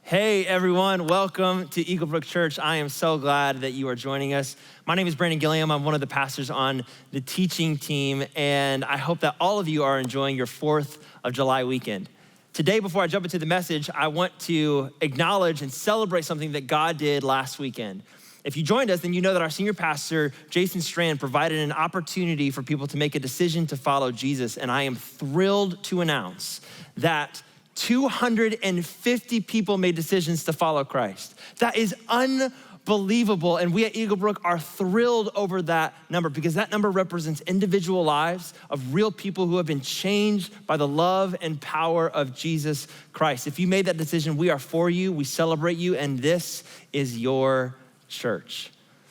Hey everyone, welcome to Eagle Brook Church. I am so glad that you are joining us. My name is Gilliam. I'm one of the pastors on the teaching team, and I hope that all of you are enjoying your 4th of July weekend. Today, before I jump into the message, I want to acknowledge and celebrate something that God did last weekend. If you joined us, then you know that our senior pastor, Jason Strand, provided an opportunity for people to make a decision to follow Jesus, and I am thrilled to announce that 250 people made decisions to follow Christ. That is unbelievable. And we at Eagle Brook are thrilled over that number because that number represents individual lives of real people who have been changed by the love and power of Jesus Christ. If you made that decision, we are for you, we celebrate you, and this is your church.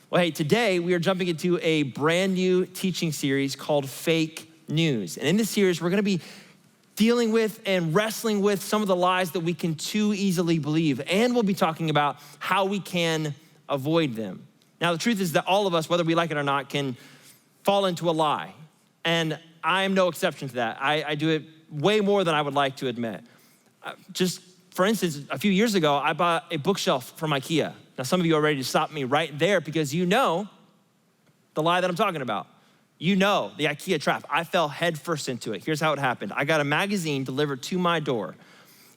Well, hey, today we are jumping into a brand new teaching series called Fake News. And in this series, we're gonna be dealing with and wrestling with some of the lies that we can too easily believe. And we'll be talking about how we can avoid them. Now, the truth is that all of us, whether we like it or not, can fall into a lie. And I am no exception to that. I do it way more than I would like to admit. Just for instance, a few years ago, I bought a bookshelf from IKEA. Now, some of you are ready to stop me right there because you know the lie that I'm talking about. You know the IKEA trap. I fell headfirst into it. Here's how it happened. I got a magazine delivered to my door.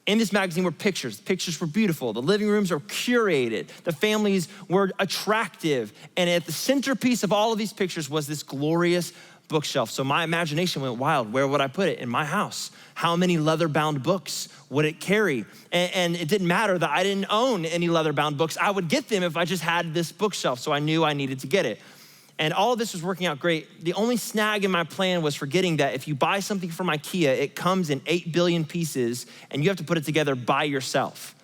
In this magazine were pictures. The pictures were beautiful. The living rooms are curated. The families were attractive. And at the centerpiece of all of these pictures was this glorious bookshelf. So my imagination went wild. Where would I put it? In my house. How many leather-bound books would it carry? And it didn't matter that I didn't own any leather-bound books. I would get them if I just had this bookshelf. So I knew I needed to get it. And all of this was working out great. The only snag in my plan was forgetting that if you buy something from IKEA, it comes in 8 billion pieces and you have to put it together by yourself.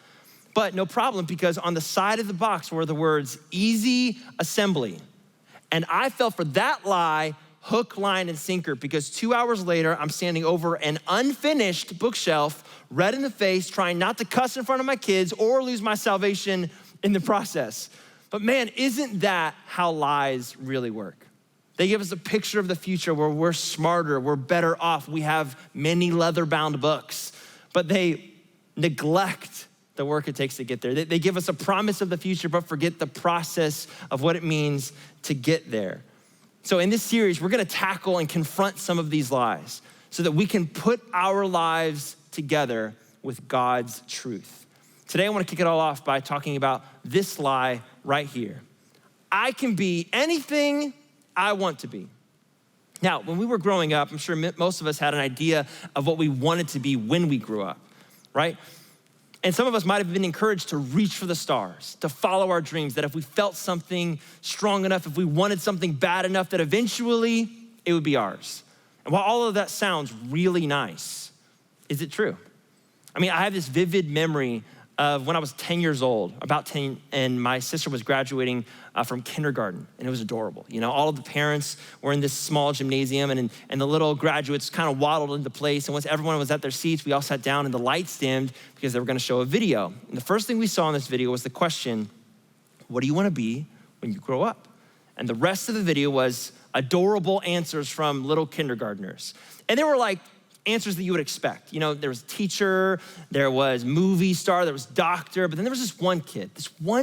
But no problem, because on the side of the box were the words, easy assembly. And I fell for that lie, hook, line, and sinker, because 2 hours later, I'm standing over an unfinished bookshelf, red in the face, trying not to cuss in front of my kids or lose my salvation in the process. But man, isn't that how lies really work? They give us a picture of the future where we're smarter, we're better off, we have many leather-bound books, but they neglect the work it takes to get there. They give us a promise of the future, but forget the process of what it means to get there. So in this series, we're gonna tackle and confront some of these lies so that we can put our lives together with God's truth. Today, I wanna kick it all off by talking about this lie right here. I can be anything I want to be. Now, when we were growing up, I'm sure most of us had an idea of what we wanted to be when we grew up, right? And some of us might have been encouraged to reach for the stars, to follow our dreams, that if we felt something strong enough, if we wanted something bad enough, that eventually it would be ours. And while all of that sounds really nice, is it true? I mean, I have this vivid memory of when I was 10 years old, about 10, and my sister was graduating from kindergarten, and it was adorable. You know, all of the parents were in this small gymnasium, and the little graduates kind of waddled into place, and once everyone was at their seats, we all sat down, and the lights dimmed because they were gonna show a video. And the first thing we saw in this video was the question, what do you wanna be when you grow up? And the rest of the video was adorable answers from little kindergartners. And they were like, answers that you would expect. You know, there was teacher, there was movie star, there was doctor, but then there was this one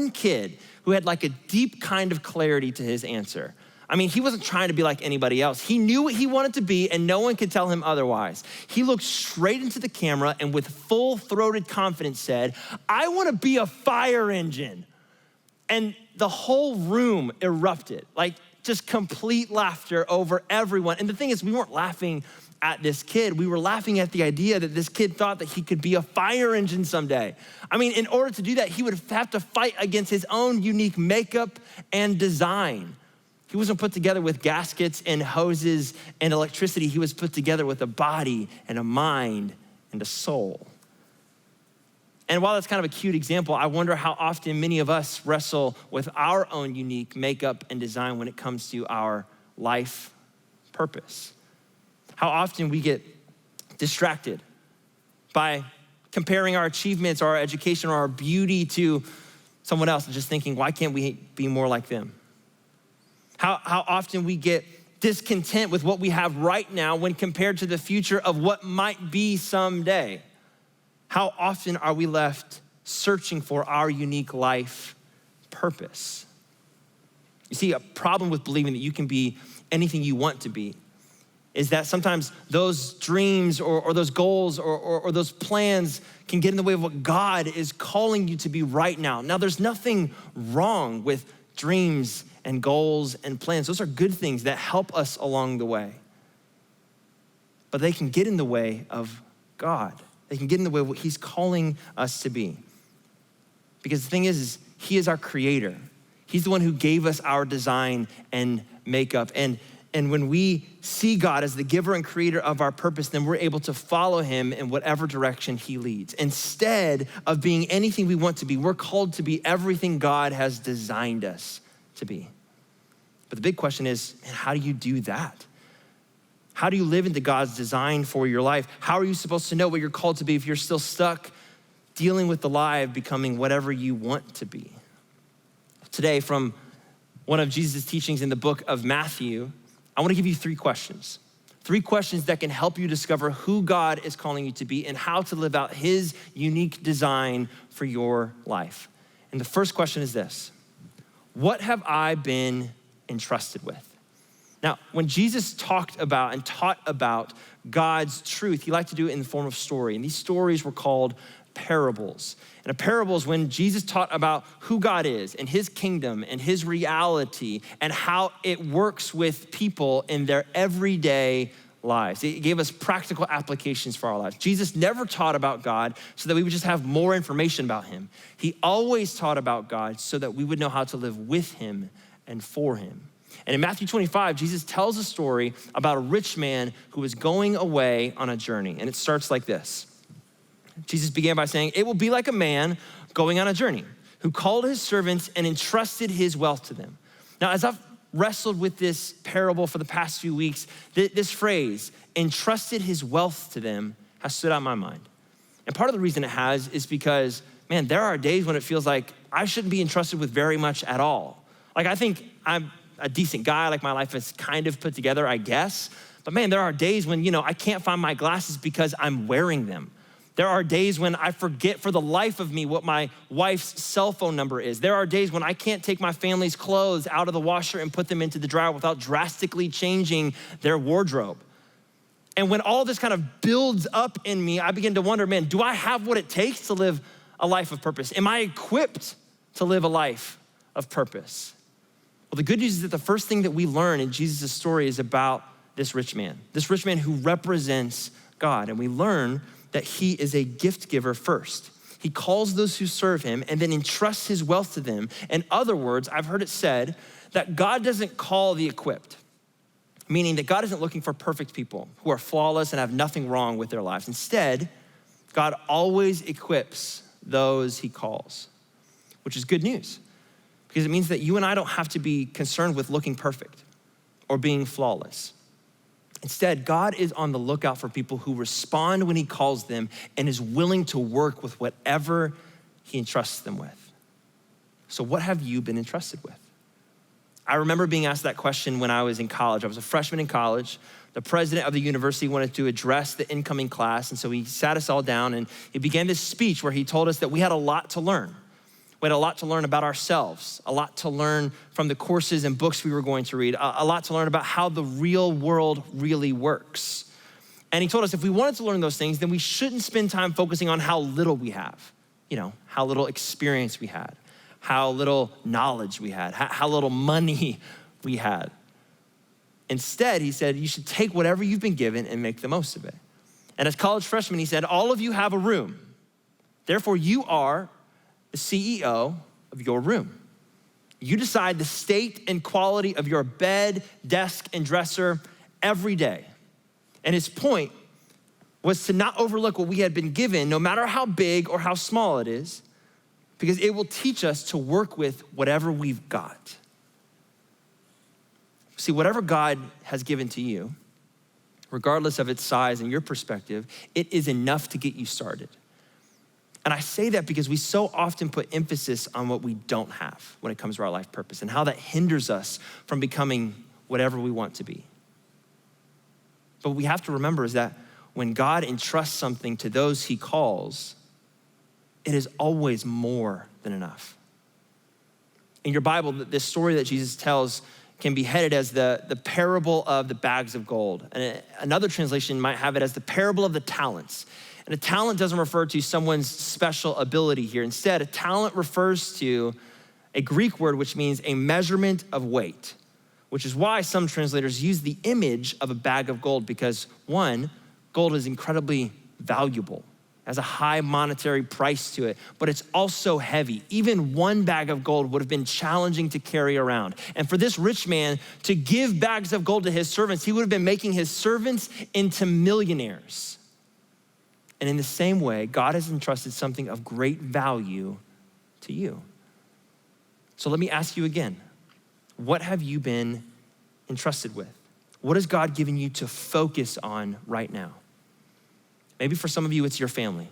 kid who had like a deep kind of clarity to his answer. I mean, he wasn't trying to be like anybody else. He knew what he wanted to be and no one could tell him otherwise. He looked straight into the camera and with full-throated confidence said, I wanna be a fire engine. And the whole room erupted, like just complete laughter over everyone. And the thing is, we weren't laughing at this kid. We were laughing at the idea that this kid thought that he could be a fire engine someday. I mean, in order to do that, he would have to fight against his own unique makeup and design. He wasn't put together with gaskets and hoses and electricity. He was put together with a body and a mind and a soul. And while that's kind of a cute example, I wonder how often many of us wrestle with our own unique makeup and design when it comes to our life purpose. How often we get distracted by comparing our achievements or our education or our beauty to someone else and just thinking, why can't we be more like them? How often we get discontent with what we have right now when compared to the future of what might be someday. How often are we left searching for our unique life purpose. You see, a problem with believing that you can be anything you want to be is that sometimes those dreams or those goals or those plans can get in the way of what God is calling you to be right now. Now, there's nothing wrong with dreams and goals and plans. Those are good things that help us along the way. But they can get in the way of God. They can get in the way of what he's calling us to be. Because the thing is he is our creator. He's the one who gave us our design and makeup. And when we see God as the giver and creator of our purpose, then we're able to follow him in whatever direction he leads. Instead of being anything we want to be, we're called to be everything God has designed us to be. But the big question is, man, how do you do that? How do you live into God's design for your life? How are you supposed to know what you're called to be if you're still stuck dealing with the lie of becoming whatever you want to be? Today, from one of Jesus' teachings in the book of Matthew, I wanna give you 3 questions. 3 questions that can help you discover who God is calling you to be and how to live out his unique design for your life. And the first question is this: what have I been entrusted with? Now, when Jesus talked about and taught about God's truth, he liked to do it in the form of story. And these stories were called parables. And a parable is when Jesus taught about who God is and his kingdom and his reality and how it works with people in their everyday lives. It gave us practical applications for our lives. Jesus never taught about God so that we would just have more information about him. He always taught about God so that we would know how to live with him and for him. And in Matthew 25, Jesus tells a story about a rich man who was going away on a journey. And it starts like this. Jesus began by saying, "It will be like a man going on a journey who called his servants and entrusted his wealth to them." Now, as I've wrestled with this parable for the past few weeks, this phrase, entrusted his wealth to them, has stood out in my mind. And part of the reason it has is because, man, there are days when it feels like I shouldn't be entrusted with very much at all. Like, I think I'm a decent guy, like my life is kind of put together, I guess. But man, there are days when, I can't find my glasses because I'm wearing them. There are days when I forget for the life of me what my wife's cell phone number is. There are days when I can't take my family's clothes out of the washer and put them into the dryer without drastically changing their wardrobe. And when all this kind of builds up in me, I begin to wonder, man, do I have what it takes to live a life of purpose? Am I equipped to live a life of purpose? Well, the good news is that the first thing that we learn in Jesus' story is about this rich man who represents God. And we learn that he is a gift giver first. He calls those who serve him and then entrusts his wealth to them. In other words, I've heard it said that God doesn't call the equipped, meaning that God isn't looking for perfect people who are flawless and have nothing wrong with their lives. Instead, God always equips those he calls, which is good news because it means that you and I don't have to be concerned with looking perfect or being flawless. Instead, God is on the lookout for people who respond when he calls them and is willing to work with whatever he entrusts them with. So what have you been entrusted with? I remember being asked that question when I was in college. I was a freshman in college. The president of the university wanted to address the incoming class, and so he sat us all down and he began this speech where he told us that we had a lot to learn. We had a lot to learn about ourselves, a lot to learn from the courses and books we were going to read, a lot to learn about how the real world really works. And he told us if we wanted to learn those things, then we shouldn't spend time focusing on how little we have, how little experience we had, how little knowledge we had, how little money we had. Instead, he said, you should take whatever you've been given and make the most of it. And as college freshmen, he said, all of you have a room. Therefore, you are the CEO of your room. You decide the state and quality of your bed, desk, and dresser every day. And his point was to not overlook what we had been given, no matter how big or how small it is, because it will teach us to work with whatever we've got. See, whatever God has given to you, regardless of its size and your perspective, it is enough to get you started. And I say that because we so often put emphasis on what we don't have when it comes to our life purpose and how that hinders us from becoming whatever we want to be. But what we have to remember is that when God entrusts something to those he calls, it is always more than enough. In your Bible, this story that Jesus tells can be headed as the parable of the bags of gold. And another translation might have it as the parable of the talents. And a talent doesn't refer to someone's special ability here. Instead, a talent refers to a Greek word which means a measurement of weight, which is why some translators use the image of a bag of gold because one, gold is incredibly valuable, has a high monetary price to it, but it's also heavy. Even one bag of gold would have been challenging to carry around. And for this rich man to give bags of gold to his servants, he would have been making his servants into millionaires. And in the same way, God has entrusted something of great value to you. So let me ask you again, what have you been entrusted with? What has God given you to focus on right now? Maybe for some of you, it's your family.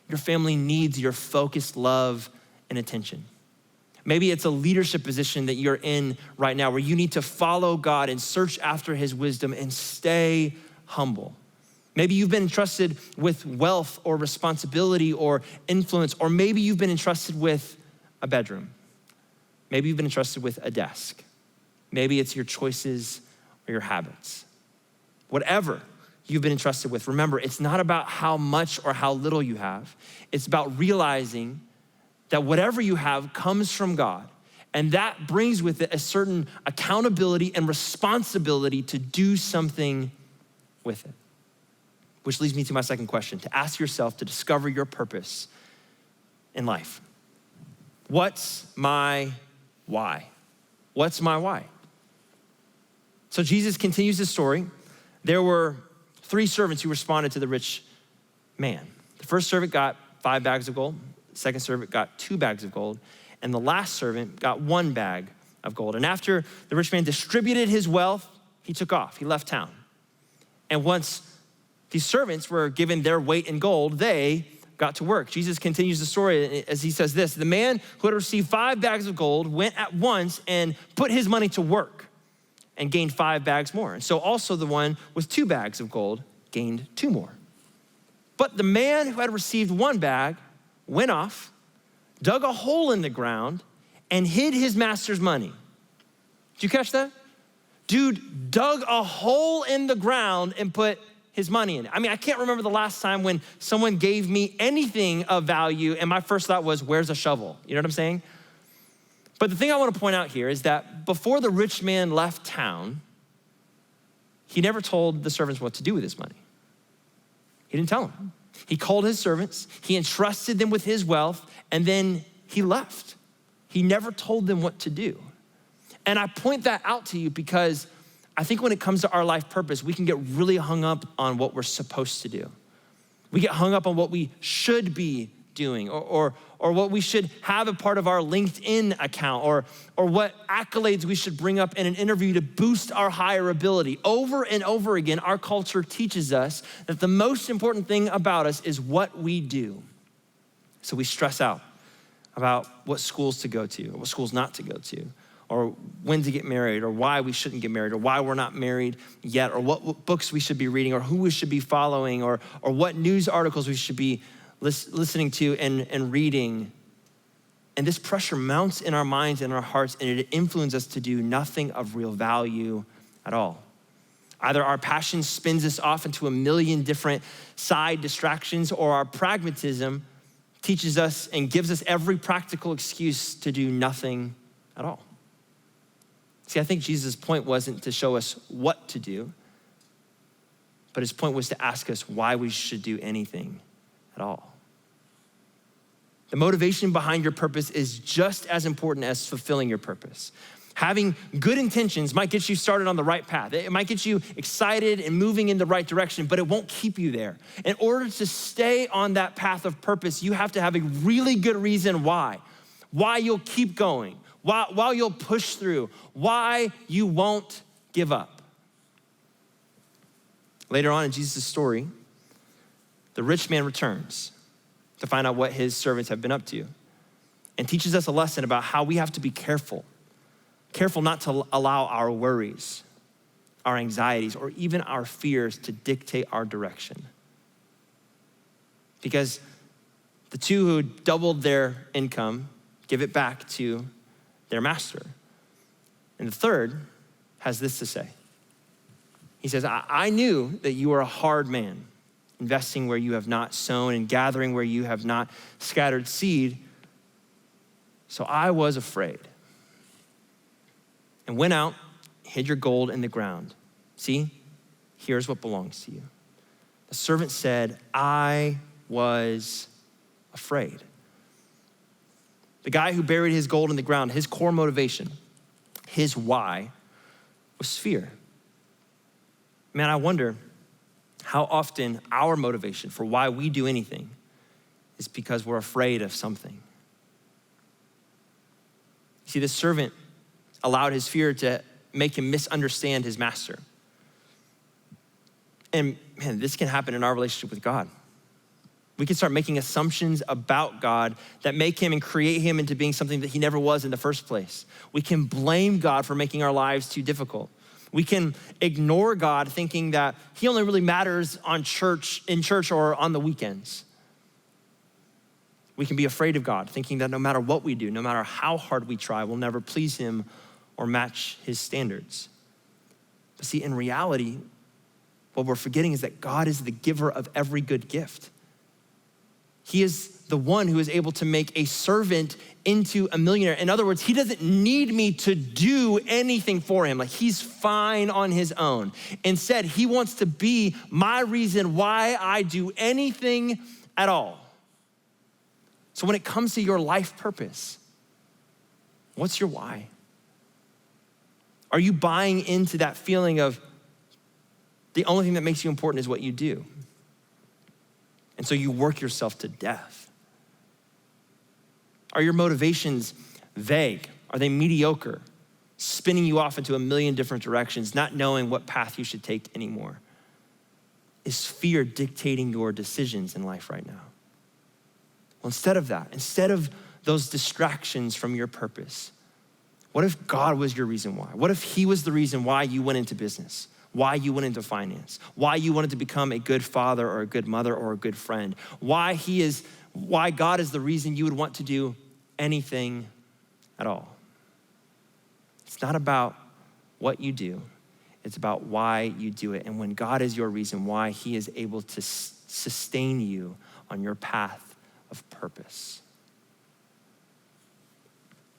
Your family needs your focused love and attention. Maybe it's a leadership position that you're in right now where you need to follow God and search after his wisdom and stay humble. Maybe you've been entrusted with wealth or responsibility or influence, or maybe you've been entrusted with a bedroom. Maybe you've been entrusted with a desk. Maybe it's your choices or your habits. Whatever you've been entrusted with, remember, it's not about how much or how little you have. It's about realizing that whatever you have comes from God, and that brings with it a certain accountability and responsibility to do something with it. Which leads me to my second question, to ask yourself to discover your purpose in life. What's my why? What's my why? So Jesus continues the story. There were 3 servants who responded to the rich man. The first servant got 5 bags of gold. The second servant got 2 bags of gold. And the last servant got 1 bag of gold. And after the rich man distributed his wealth, he took off. He left town. And once these servants were given their weight in gold, they got to work. Jesus continues the story as he says this: the man who had received 5 bags of gold went at once and put his money to work and gained 5 bags more. And so also the one with 2 bags of gold gained 2 more. But the man who had received 1 bag went off, dug a hole in the ground, and hid his master's money. Did you catch that? Dude dug a hole in the ground and put his money in it. I mean, I can't remember the last time when someone gave me anything of value and my first thought was, where's a shovel? You know what I'm saying? But the thing I want to point out here is that before the rich man left town, he never told the servants what to do with his money. He didn't tell them. He called his servants, he entrusted them with his wealth, and then he left. He never told them what to do. And I point that out to you because I think when it comes to our life purpose, we can get really hung up on what we're supposed to do. We get hung up on what we should be doing or what we should have a part of our LinkedIn account or what accolades we should bring up in an interview to boost our higher ability. Over and over again, our culture teaches us that the most important thing about us is what we do. So we stress out about what schools to go to or what schools not to go to, or when to get married, or why we shouldn't get married, or why we're not married yet, or what books we should be reading, or who we should be following, or what news articles we should be listening to and reading. And this pressure mounts in our minds and our hearts, and it influences us to do nothing of real value at all. Either our passion spins us off into a million different side distractions, or our pragmatism teaches us and gives us every practical excuse to do nothing at all. See, I think Jesus' point wasn't to show us what to do, but his point was to ask us why we should do anything at all. The motivation behind your purpose is just as important as fulfilling your purpose. Having good intentions might get you started on the right path. It might get you excited and moving in the right direction, but it won't keep you there. In order to stay on that path of purpose, you have to have a really good reason why you'll keep going, why you'll push through, why you won't give up. Later on in Jesus' story, the rich man returns to find out what his servants have been up to and teaches us a lesson about how we have to be careful not to allow our worries, our anxieties, or even our fears to dictate our direction. Because The two who doubled their income give it back to their master. And the third has this to say. He says, I knew that you are a hard man, investing where you have not sown and gathering where you have not scattered seed. So I was afraid and went out, hid your gold in the ground. See, here's what belongs to you. The servant said, I was afraid. The guy who buried his gold in the ground, his core motivation, his why was fear. Man, I wonder how often our motivation for why we do anything is because we're afraid of something. You see, this servant allowed his fear to make him misunderstand his master. And man, this can happen in our relationship with God. We can start making assumptions about God that make him and create him into being something that he never was in the first place. We can blame God for making our lives too difficult. We can ignore God thinking that he only really matters in church or on the weekends. We can be afraid of God, thinking that no matter what we do, no matter how hard we try, we'll never please him or match his standards. But see, in reality, what we're forgetting is that God is the giver of every good gift. He is the one who is able to make a servant into a millionaire. In other words, he doesn't need me to do anything for him. Like, he's fine on his own. Instead, he wants to be my reason why I do anything at all. So when it comes to your life purpose, what's your why? Are you buying into that feeling of the only thing that makes you important is what you do? And so you work yourself to death. Are your motivations vague? Are they mediocre, spinning you off into a million different directions, not knowing what path you should take anymore? Is fear dictating your decisions in life right now? Well, instead of that, instead of those distractions from your purpose, what if God was your reason why? What if he was the reason why you went into business? Why you went into finance, why you wanted to become a good father or a good mother or a good friend, why God is the reason you would want to do anything at all. It's not about what you do, it's about why you do it. And when God is your reason why, he is able to sustain you on your path of purpose.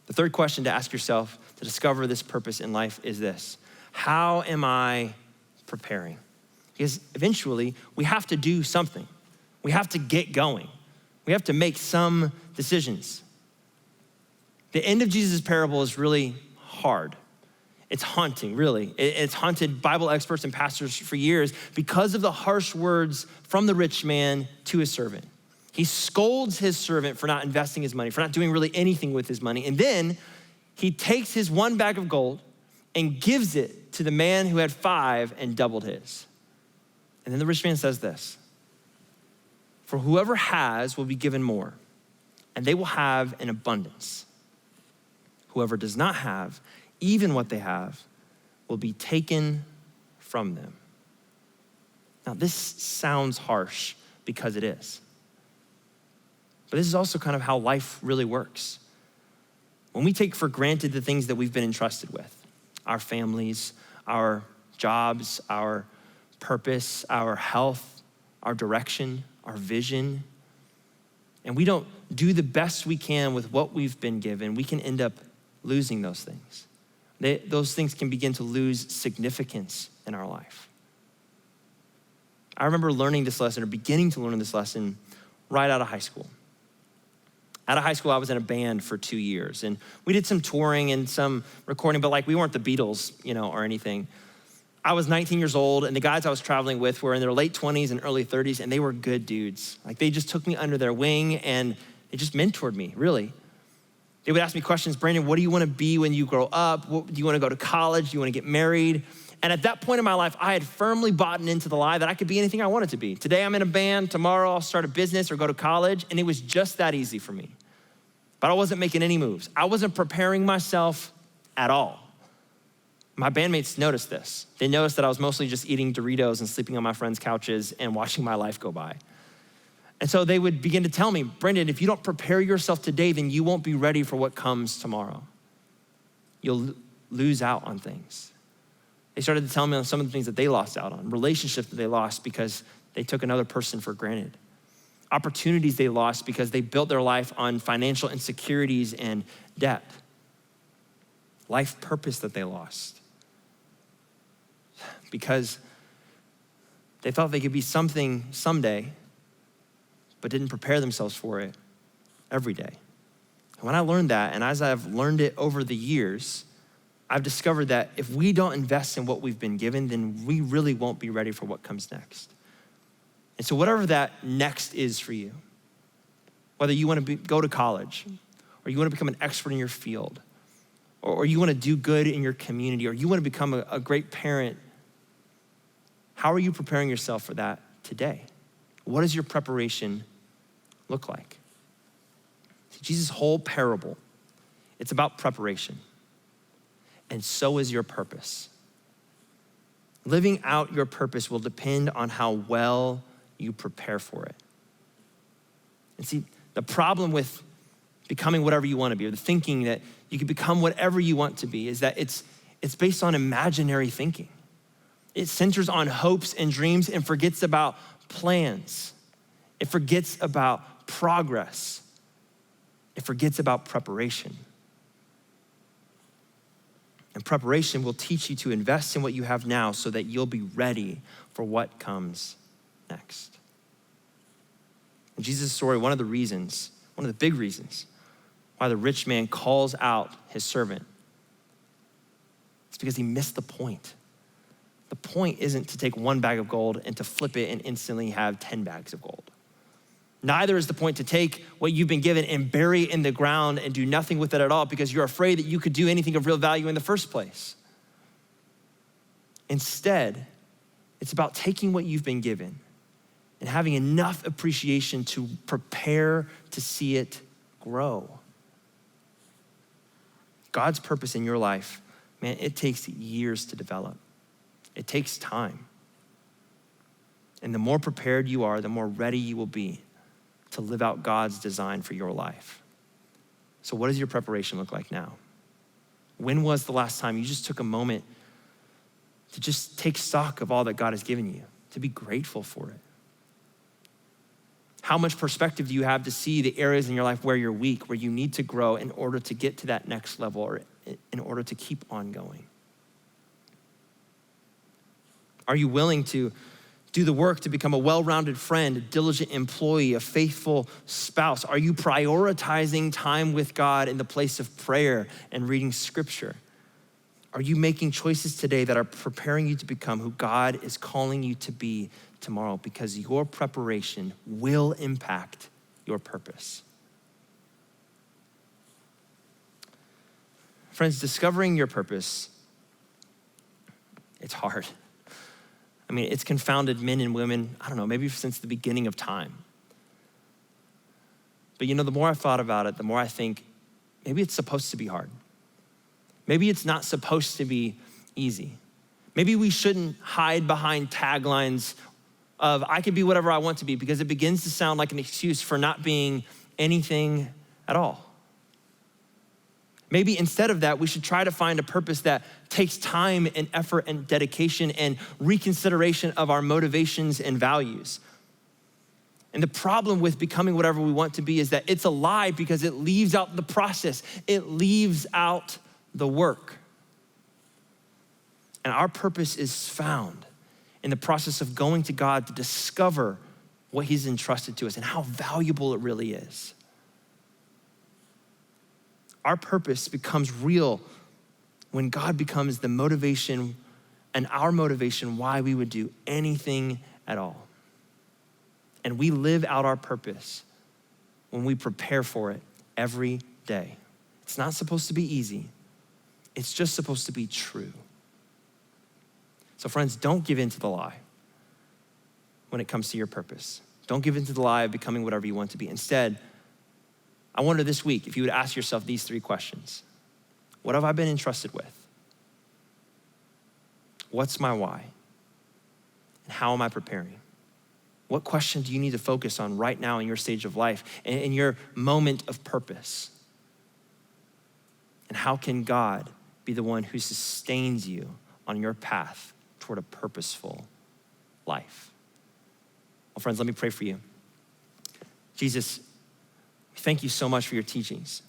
The third question to ask yourself to discover this purpose in life is this: how am I preparing? Because eventually we have to do something. We have to get going. We have to make some decisions. The end of Jesus' parable is really hard. It's haunting, really. It's haunted Bible experts and pastors for years because of the harsh words from the rich man to his servant. He scolds his servant for not investing his money, for not doing really anything with his money. And then he takes his one bag of gold and gives it to the man who had 5 and doubled his. And then the rich man says this: for whoever has will be given more, and they will have an abundance. Whoever does not have, even what they have, will be taken from them. Now, this sounds harsh because it is. But this is also kind of how life really works. When we take for granted the things that we've been entrusted with, our families, our jobs, our purpose, our health, our direction, our vision, and we don't do the best we can with what we've been given, we can end up losing those things. Those things can begin to lose significance in our life. I remember learning this lesson, or beginning to learn this lesson, right out of high school. Out of high school, I was in a band for 2 years, and we did some touring and some recording, but like we weren't the Beatles, or anything. I was 19 years old, and the guys I was traveling with were in their late 20s and early 30s, and they were good dudes. Like, they just took me under their wing, and they just mentored me, really. They would ask me questions: Brandon, what do you want to be when you grow up? Do you want to go to college? Do you want to get married? And at that point in my life, I had firmly bought into the lie that I could be anything I wanted to be. Today I'm in a band, tomorrow I'll start a business or go to college, and it was just that easy for me. But I wasn't making any moves. I wasn't preparing myself at all. My bandmates noticed this. They noticed that I was mostly just eating Doritos and sleeping on my friends' couches and watching my life go by. And so they would begin to tell me, Brendan, if you don't prepare yourself today, then you won't be ready for what comes tomorrow. You'll lose out on things. They started to tell me on some of the things that they lost out on, relationships that they lost because they took another person for granted, opportunities they lost because they built their life on financial insecurities and debt, life purpose that they lost because they thought they could be something someday, but didn't prepare themselves for it every day. And when I learned that, and as I've learned it over the years, I've discovered that if we don't invest in what we've been given, then we really won't be ready for what comes next. And so whatever that next is for you, whether you want to go to college, or you want to become an expert in your field, or you want to do good in your community, or you want to become a great parent, how are you preparing yourself for that today? What does your preparation look like? See, Jesus' whole parable, it's about preparation. And so is your purpose. Living out your purpose will depend on how well you prepare for it. And see, the problem with becoming whatever you want to be, or the thinking that you can become whatever you want to be, is that it's based on imaginary thinking. It centers on hopes and dreams and forgets about plans. It forgets about progress. It forgets about preparation. And preparation will teach you to invest in what you have now so that you'll be ready for what comes next. In Jesus' story, one of the big reasons why the rich man calls out his servant, it's because he missed the point. The point isn't to take one bag of gold and to flip it and instantly have 10 bags of gold. Neither is the point to take what you've been given and bury it in the ground and do nothing with it at all because you're afraid that you could do anything of real value in the first place. Instead, it's about taking what you've been given and having enough appreciation to prepare to see it grow. God's purpose in your life, man, it takes years to develop. It takes time. And the more prepared you are, the more ready you will be to live out God's design for your life. So what does your preparation look like now? When was the last time you just took a moment to just take stock of all that God has given you, to be grateful for it? How much perspective do you have to see the areas in your life where you're weak, where you need to grow in order to get to that next level or in order to keep on going? Are you willing to do the work to become a well-rounded friend, a diligent employee, a faithful spouse? Are you prioritizing time with God in the place of prayer and reading scripture? Are you making choices today that are preparing you to become who God is calling you to be tomorrow? Because your preparation will impact your purpose. Friends, discovering your purpose, it's hard. I mean, it's confounded men and women, I don't know, maybe since the beginning of time. But the more I've thought about it, the more I think maybe it's supposed to be hard. Maybe it's not supposed to be easy. Maybe we shouldn't hide behind taglines of I can be whatever I want to be, because it begins to sound like an excuse for not being anything at all. Maybe instead of that, we should try to find a purpose that takes time and effort and dedication and reconsideration of our motivations and values. And the problem with becoming whatever we want to be is that it's a lie because it leaves out the process. It leaves out the work. And our purpose is found in the process of going to God to discover what he's entrusted to us and how valuable it really is. Our purpose becomes real when God becomes the motivation and our motivation why we would do anything at all. And we live out our purpose when we prepare for it every day. It's not supposed to be easy. It's just supposed to be true. So friends, don't give in to the lie when it comes to your purpose. Don't give in to the lie of becoming whatever you want to be. Instead, I wonder this week if you would ask yourself these 3 questions. What have I been entrusted with? What's my why? And how am I preparing? What question do you need to focus on right now in your stage of life and in your moment of purpose? And how can God be the one who sustains you on your path toward a purposeful life? Well, friends, let me pray for you. Jesus, thank you so much for your teachings.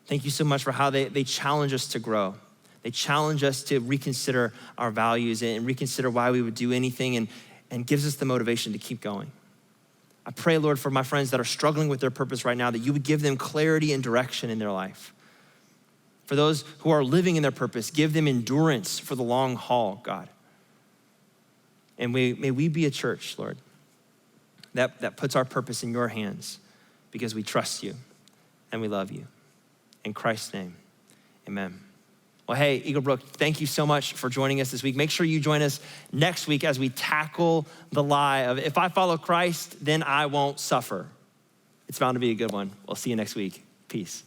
Thank you so much for how they challenge us to grow. They challenge us to reconsider our values and reconsider why we would do anything and gives us the motivation to keep going. I pray, Lord, for my friends that are struggling with their purpose right now, that you would give them clarity and direction in their life. For those who are living in their purpose, give them endurance for the long haul, God. And may we be a church, Lord, that puts our purpose in your hands because we trust you and we love you. In Christ's name, amen. Well, hey, Eagle Brook, thank you so much for joining us this week. Make sure you join us next week as we tackle the lie of, if I follow Christ, then I won't suffer. It's bound to be a good one. We'll see you next week. Peace.